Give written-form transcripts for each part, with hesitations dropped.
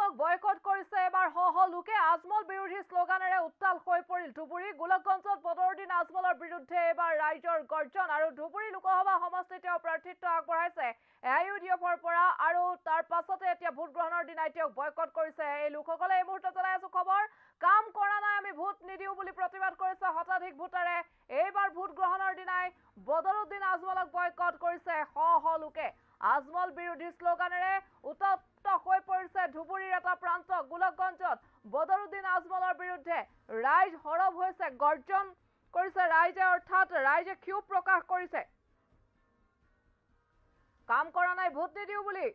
আজমলক বয়কট কৰিছে এবাৰ হ লোকে আজমল বিৰোধী স্লোগানেৰে উত্তাল হৈ পৰিল ধুবুৰী গোলকগঞ্জত বদৰুদ্দিন আজমলৰ বিৰুদ্ধে এবাৰ ৰাইজৰ গৰ্জন আৰু ধুবুৰী লোকসভা সমষ্টিত প্ৰাৰ্থিত্ব আগবঢ়াইছে এআইইউডিএফৰ পৰা আৰু তাৰ পাছতে এতিয়া ভোট গ্ৰহণৰ দিনাই তেওঁক বয়কট কৰিছে এই লোকসকলে এই মুহূৰ্তত জনাই আছো খবৰ কাম কৰা নাই আমি ভোট নিদিও বুলি প্ৰতিবাদ কৰিছে শতাধিক ভোটাৰে এইবাৰ ভোট গ্ৰহণৰ দিনাই বদৰুদ্দিন আজমলক বয়কট কৰিছে হ লোকে আজমল বিৰোধী স্লোগানেৰে উত্তপ্ত হৈ পৰিছে ধুবুৰীৰ এটা প্ৰান্ত গোলকগঞ্জত বদৰুদ্দিন আজমলৰ বিৰুদ্ধে ৰাইজ হৰব হৈছে গৰ্জন কৰিছে ৰাইজে অৰ্থাৎ ৰাইজে ক্ষোভ প্ৰকাশ কৰিছে কাম কৰা নাই ভোট নিদিও বুলি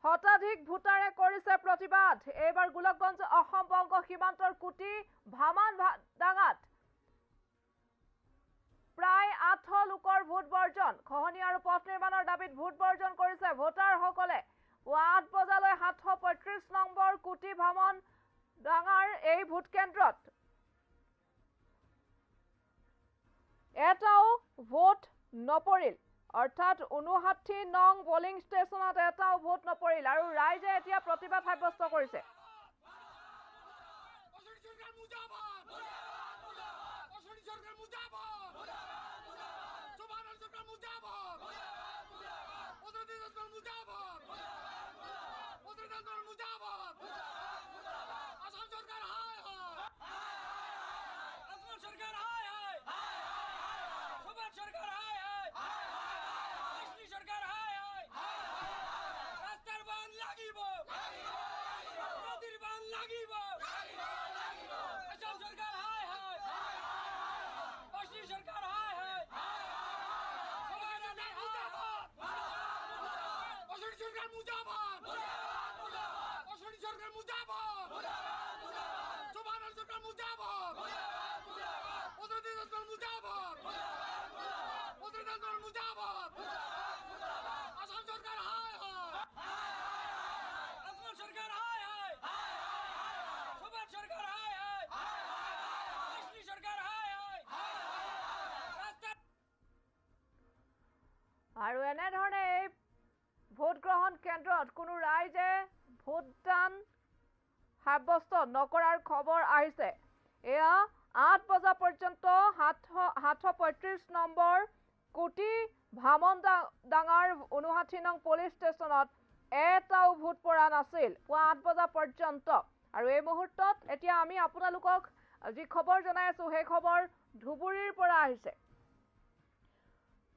শতাধিক ভোটাৰে কৰিছে প্ৰতিবাদ এইবাৰ গোলকগঞ্জ অসম বংগ সীমান্তৰ কুটি ভামান ডাঙাত প্ৰায় 8 লোকৰ ভোট বৰ্জন খহনি আৰু পথ নিৰ্মাণৰ দাবীত ভোট বৰ্জন কৰিছে ভোটাৰসকলে 8 বজালৈ 735 নম্বৰ কুটি ভামন ডাঙাৰ এই ভোট কেন্দ্ৰত এটাও ভোট নপৰিল অৰ্থাৎ 59 নং পোলিং ষ্টেচনত এটাও ভোট নপৰিল আৰু ৰাইজে এতিয়া প্ৰতিবাদ সাব্যস্ত কৰিছে আৰু এনেধৰণে এই ভোট গ্ৰহণ কেন্দ্ৰত কোনো ৰাইজে ভোটদান সাব্যস্ত নকৰাৰ খবৰ আহিছে এয়া 8 বজা পৰ্যন্ত 735 নম্বৰ কুটি ভামন ডাঙাৰ 59 নং পুলিচ ষ্টেচনত এটাও ভোট পৰা নাছিল 8 বজা পৰ্যন্ত আৰু এই মুহূৰ্তত এতিয়া আমি আপোনালোকক যি খবৰ জনাই আছো সেই খবৰ ধুবুৰীৰ পৰা আহিছে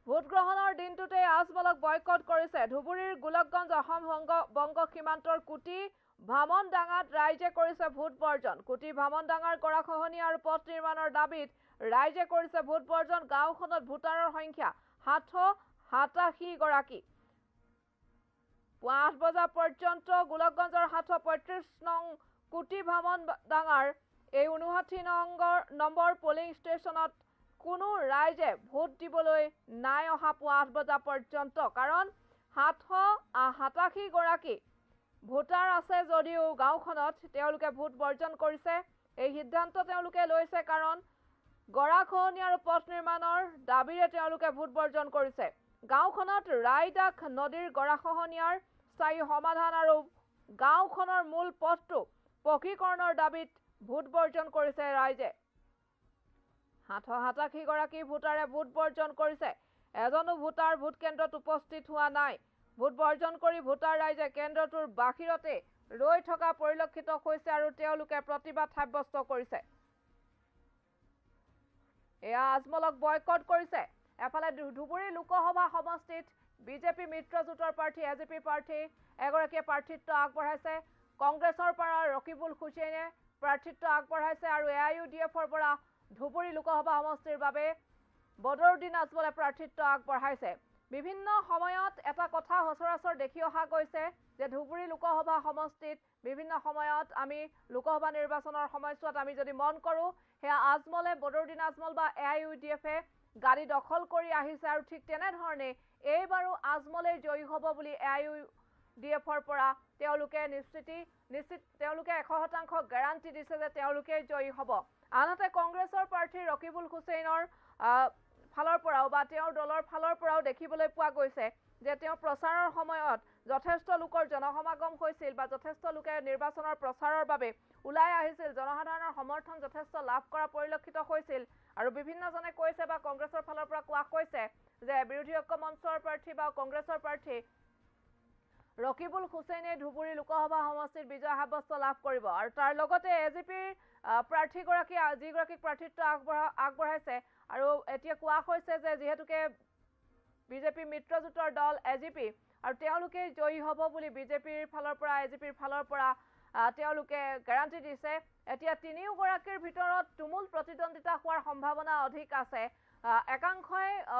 ভোট গ্ৰহণৰ দিনটোতে আজমলক বয়কট কৰিছে ধুবুৰীৰ গোলকগঞ্জ অসম বংগ সীমান্তৰ কুটি ভামন ডাঙাত ৰাইজে কৰিছে ভোট বৰ্জন কুটি ভামন ডাঙাৰ গৰাখহনি আৰু পথ নিৰ্মাণৰ দাবীত ৰাইজে কৰিছে ভোট বৰ্জন গাঁওখনত ভোটাৰৰ সংখ্যা 787 গৰাকী 8 বজা পৰ্যন্ত গোলকগঞ্জৰ 735 নং কুটি ভামন ডাঙাৰ এই 59 নম্বৰ পোলিং ষ্টেচনত কোনো ৰাইজে ভোট দিবলৈ নাই অহা 8 বজা পৰ্যন্ত কাৰণ 787 গৰাকী ভোটাৰ আছে যদিও গাঁওখনত তেওঁলোকে ভোট বৰ্জন কৰিছে এই সিদ্ধান্ত তেওঁলোকে লৈছে কাৰণ গৰাখহনি আৰু পথ নিৰ্মাণৰ দাবীৰে তেওঁলোকে ভোট বৰ্জন কৰিছে গাঁওখনত ৰাইদাক নদীৰ গৰাখহনিয়াৰ স্থায়ী সমাধান আৰু গাঁওখনৰ মূল পথটো পকীকৰণৰ দাবীত ভোট বৰ্জন কৰিছে ৰাইজে 787 গৰাকী ভোটাৰে ভোট বৰ্জন কৰিছে এজনো ভোটাৰ ভোট কেন্দ্ৰত উপস্থিত হোৱা নাই ভোট বৰ্জন কৰি ভোটাৰ ৰাইজে কেন্দ্ৰটোৰ বাহিৰতে ৰৈ থকা পৰিলক্ষিত হৈছে আৰু তেওঁলোকে প্ৰতিবাদ সাব্যস্ত কৰিছে এয়া আজমলক বয়কট কৰিছে এফালে ধুবুৰী লোকসভা সমষ্টিত বিজেপি মিত্ৰজোঁটৰ প্ৰাৰ্থী এজিপি প্ৰাৰ্থী এগৰাকীয়ে প্ৰাৰ্থিত্ব আগবঢ়াইছে কংগ্ৰেছৰ পৰা ৰকিবুল হুছেইনে প্ৰাৰ্থিত্ব আগবঢ়াইছে আৰু এআইইউডিএফৰ পৰা ধুবুৰী লোকসভা সমষ্টিৰ বাবে বদৰুদ্দিন আজমলে প্ৰাৰ্থিত্ব আগবঢ়াইছে বিভিন্ন সময়ত এটা কথা সচৰাচৰ দেখি অহা গৈছে যে ধুবুৰী লোকসভা সমষ্টিত বিভিন্ন সময়ত আমি লোকসভা নিৰ্বাচনৰ সময়ছোৱাত আমি যদি মন কৰোঁ হেয়া আজমলে বদৰুদ্দিন আজমল বা এআইইউডিএফে গাড়ী দখল কৰি আহিছে আৰু ঠিক তেনেধৰণে এইবাৰো আজমলে জয়ী হ'ব বুলি এআইইউডিএফৰ পৰা তেওঁলোকে নিশ্চিত তেওঁলোকে 100% গ্যাৰান্টি দিছে যে তেওঁলোকে জয়ী হ'ব আনহাতে কংগ্ৰেছৰ প্ৰাৰ্থী ৰকিবুল হুছেইনৰ ফালৰ পৰাও বা তেওঁৰ দলৰ ফালৰ পৰাও দেখিবলৈ পোৱা গৈছে যে তেওঁ প্ৰচাৰৰ সময়ত যথেষ্ট লোকৰ জনসমাগম হৈছিল বা যথেষ্ট লোকে নিৰ্বাচনৰ প্ৰচাৰৰ বাবে ওলাই আহিছিল, জনসাধাৰণৰ সমৰ্থন যথেষ্ট লাভ কৰা পৰিলক্ষিত হৈছিল। আৰু বিভিন্নজনে কৈছে বা কংগ্ৰেছৰ ফালৰ পৰা কোৱা কৈছে যে বিৰোধী ঐক্য মঞ্চৰ প্ৰাৰ্থী বা কংগ্ৰেছৰ প্ৰাৰ্থী ৰকিবুল হুছেইনে ধুবুৰী লোকসভা সমষ্টিত বিজয় সাব্যস্ত লাভ কৰিব। আৰু তাৰ লগতে এজিপিৰ প্ৰাৰ্থীগৰাকী যিগৰাকীক প্ৰাৰ্থিত্ব আগবঢ়াইছে আৰু এতিয়া কোৱা হৈছে যে যিহেতুকে বিজেপি মিত্ৰজোঁটৰ দল এজিপি আৰু তেওঁলোকে জয়ী হ'ব বুলি বিজেপিৰ ফালৰ পৰা এজিপিৰ ফালৰ পৰা তেওঁলোকে গ্যাৰাণ্টি দিছে। এতিয়া তিনিওগৰাকীৰ ভিতৰত তুমুল প্ৰতিদ্বন্দ্বিতা হোৱাৰ সম্ভাৱনা অধিক আছে।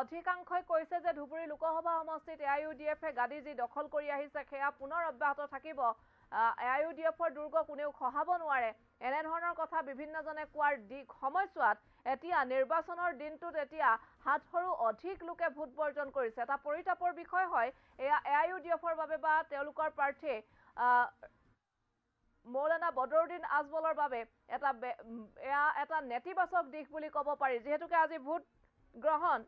অধিকাংশই কৈছে যে ধুবুৰী লোকসভা সমষ্টিত AIUDFে গাদী যি দখল কৰি আহিছে সেয়া পুনৰ অব্যাহত থাকিব। AIUDFৰ দুৰ্গ কোনেও খহাব নোৱাৰে, এনেধৰণৰ কথা বিভিন্নজনে কোৱাৰ সময়ছোৱাত এতিয়া নিৰ্বাচনৰ দিনটোত এতিয়া হাতসৰু অধিক লোকে ভোট বৰ্জন কৰিছে। এটা পৰিতাপৰ বিষয় হয় এয়া AIUDFৰ বাবে বা তেওঁলোকৰ প্ৰাৰ্থী মৌলানা বদৰুদ্দিন আজমলৰ বাবে এটা নেতিবাচক দিশ বুলি ক'ব পাৰি। যিহেতুকে আজি ভোট গ্ৰহণ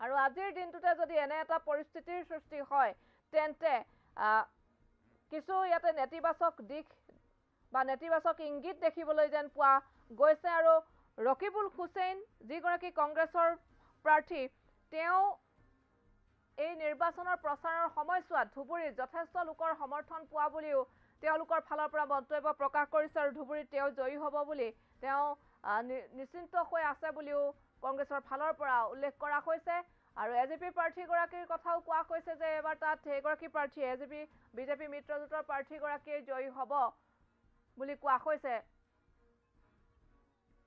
আৰু আজিৰ দিনটোতে যদি এনে এটা পৰিস্থিতিৰ সৃষ্টি হয় তেন্তে কিছু ইয়াতে নেতিবাচক দিশ বা নেতিবাচক ইংগিত দেখিবলৈ যেন পোৱা গৈছে। আৰু ৰকিবুল হুছেইন যিগৰাকী কংগ্ৰেছৰ প্ৰাৰ্থী তেওঁ এই নিৰ্বাচনৰ প্ৰচাৰৰ সময়ছোৱাত ধুবুৰীত যথেষ্ট লোকৰ সমৰ্থন পোৱা বুলিও তেওঁলোকৰ ফালৰ পৰা মন্তব্য প্ৰকাশ কৰিছে আৰু ধুবুৰীত তেওঁ জয়ী হ'ব বুলি তেওঁ নিশ্চিন্ত হৈ আছে বুলিও কংগ্ৰেছৰ ফালৰ পৰা উল্লেখ কৰা হৈছে। আৰু এজিপি প্ৰাৰ্থীগৰাকীৰ কথাও কোৱা হৈছে যে এবাৰ তাত এগৰাকী প্ৰাৰ্থী বিজেপি মিত্ৰজোঁটৰ প্ৰাৰ্থীগৰাকীয়ে জয়ী হ'ব বুলি কোৱা হৈছে।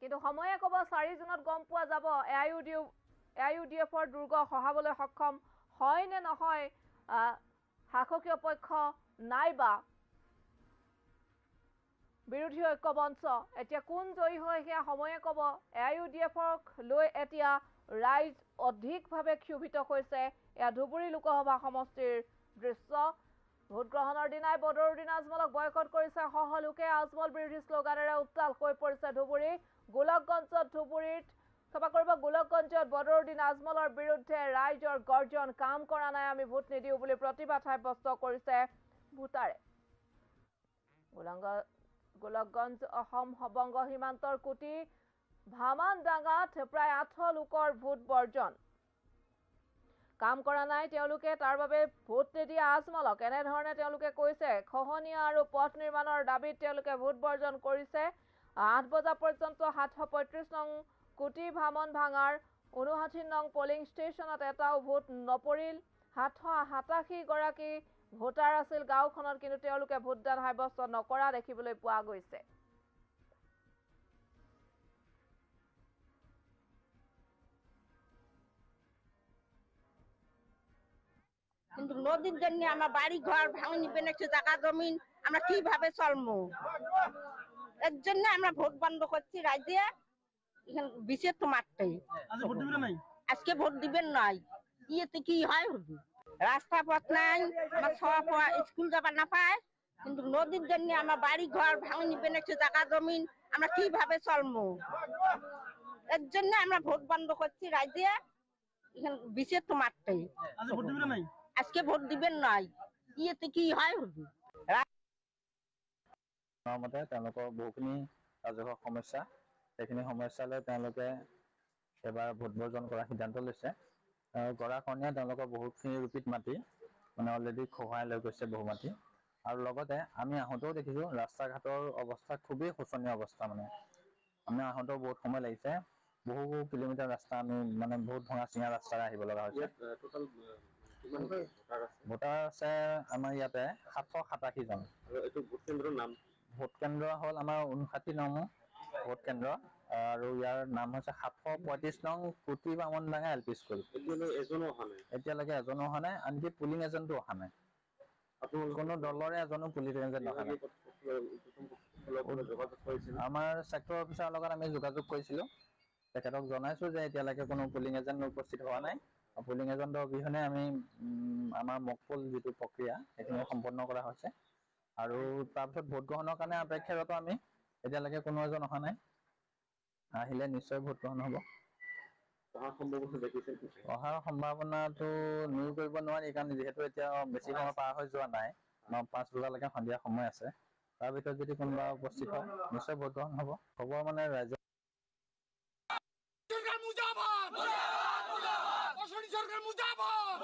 কিন্তু সময়ে ক'ব 4 জুনত গম পোৱা যাব AIUDFৰ দুৰ্গ খহাবলৈ সক্ষম হয় নে নহয় শাসকীয় পক্ষ নাইবা বিৰোধী ঐক্য মঞ্চ। এতিয়া কোন জয়ী হয় সেয়া সময়ে ক'ব। AIUDFক লৈ এতিয়া ৰাইজ অধিকভাৱে ক্ষোভিত হৈছে। এয়া ধুবুৰী লোকসভা সমষ্টিৰ দৃশ্য। ভোটগ্ৰহণৰ দিনাই বদৰুদ্দিন আজমলক বয়কট কৰিছে লোকে। আজমল বিৰোধী শ্লোগানেৰে উত্তাল হৈ পৰিছে ধুবুৰী। গোলকগঞ্জত বদৰুদ্দিন আজমলৰ বিৰুদ্ধে ৰাইজৰ গৰ্জন, কাম কৰা নাই আমি ভোট নিদিওঁ বুলি প্ৰতিবাদ সাব্যস্ত কৰিছে ভোটাৰে। গোলকগঞ্জ অসম বংগ সীমান্তৰ কুটি ভামানডাঙ্গাত প্ৰায় 800 লোকৰ ভোট বৰ্জন। কাম কৰা নাই তেওঁলোকে, তাৰ বাবে ভোট নিদিয়া আজমলক এনেধৰণে তেওঁলোকে কৈছে। খহনীয়া আৰু পথ নিৰ্মাণৰ দাবীত তেওঁলোকে ভোট বৰ্জন কৰিছে। 8 বজা পৰ্যন্ত 735 নং কুটি ভামনভাঙাৰ 59 নং পলিং ষ্টেচনত এটাও ভোট নপৰিল। 787 গৰাকী ভোটাৰ আছিল গাঁওখনত, কিন্তু তেওঁলোকে ভোটদান সাব্যস্ত নকৰা দেখিবলৈ পোৱা গৈছে। কিন্তু নদীর জন্য আমার বাড়ি ঘর ভাঙে নিবেন, একটু জায়গা জমিন আমরা কিভাবে চলবো? এর জন্য আমরা ভোট বন্ধ করছি রাজ্যে। এখানে বিশেষ তো মারতেই আজকে ভোট দিবেন নাই, ইয়েতে কি হয়? রাস্তা পথ নাই, আমার সব স্কুল যাবার না পায়। কিন্তু নদীর জন্য আমার বাড়ি ঘর ভাঙে নিবেন, একটু জায়গা জমিন আমরা কিভাবে চলবো? এর জন্য আমরা ভোট বন্ধ করছি রাজ্যে। এখানে বিশেষ তো মারতেই আজকে ভোট দিবেন নাই, ইয়েতে কি হয়? মতে তেওঁলোকৰ বহুখিনি ৰাজহুৱা সমস্যা, সেইখিনি সমস্যালৈ তেওঁলোকে এবাৰ ভোট বৰ্জন কৰাৰ সিদ্ধান্ত লৈছে। গৰাখহনীয়া তেওঁলোকৰ বহুতখিনি ৰূপিত মাটি অলৰেডি খহাই লৈ গৈছে বহু মাটি। আৰু লগতে আমি আহোঁতেও দেখিছোঁ ৰাস্তা ঘাটৰ অৱস্থা খুবেই শোচনীয় অৱস্থা। আমি আহোঁতেও বহুত সময় লাগিছে, বহু কিলোমিটাৰ ৰাস্তা আমি বহুত ভঙা চিঙা ৰাস্তাৰে আহিব লগা হৈছে। ভোটাৰ আছে আমাৰ ইয়াতে 787 জন। এইটো ভোট কেন্দ্ৰৰ নাম? ভোট কেন্দ্ৰ হ'ল আমাৰ 59 নং ভোট কেন্দ্ৰ, আৰু ইয়াৰ নাম হৈছে 735 নং কুটি বামনডাঙ্গা LP স্কুল। এতিয়ালৈকে এজনো অহা নাই, আনকি পুলিং এজেণ্টো অহা নাই। কোনো দলৰে এজনো পুলিং এজেণ্ট অহা নাই। আমাৰ ছেক্টৰ অফিচাৰৰ লগত আমি যোগাযোগ কৰিছিলোঁ, তেখেতক জনাইছোঁ যে এতিয়ালৈকে কোনো পুলিং এজেণ্ট উপস্থিত হোৱা নাই। পুলিং এজেণ্টৰ অবিহনে আমি আমাৰ মকপোল যিটো প্ৰক্ৰিয়া সেইখিনি সম্পন্ন কৰা হৈছে। আৰু তাৰপিছত ভোট গ্ৰহণৰ কাৰণে অপেক্ষাৰত আমি, এতিয়ালৈকে কোনো এজন অহা নাই। আহিলে নিশ্চয় ভোট গ্ৰহণ হ'ব। অহাৰ সম্ভাৱনাটো নুই কৰিব নোৱাৰি, কাৰণ যিহেতু এতিয়া বেছি সময় পাৰ হৈ যোৱা নাই, 5 বজালৈকে সন্ধিয়া সময় আছে। তাৰ ভিতৰত যদি কোনোবা উপস্থিত হয় নিশ্চয় ভোট গ্ৰহণ হ'ব। খবৰ মানে ৰাইজে সৰকাৰ মুজাবাদ! অশনি সৰকাৰ মুজাবাদ!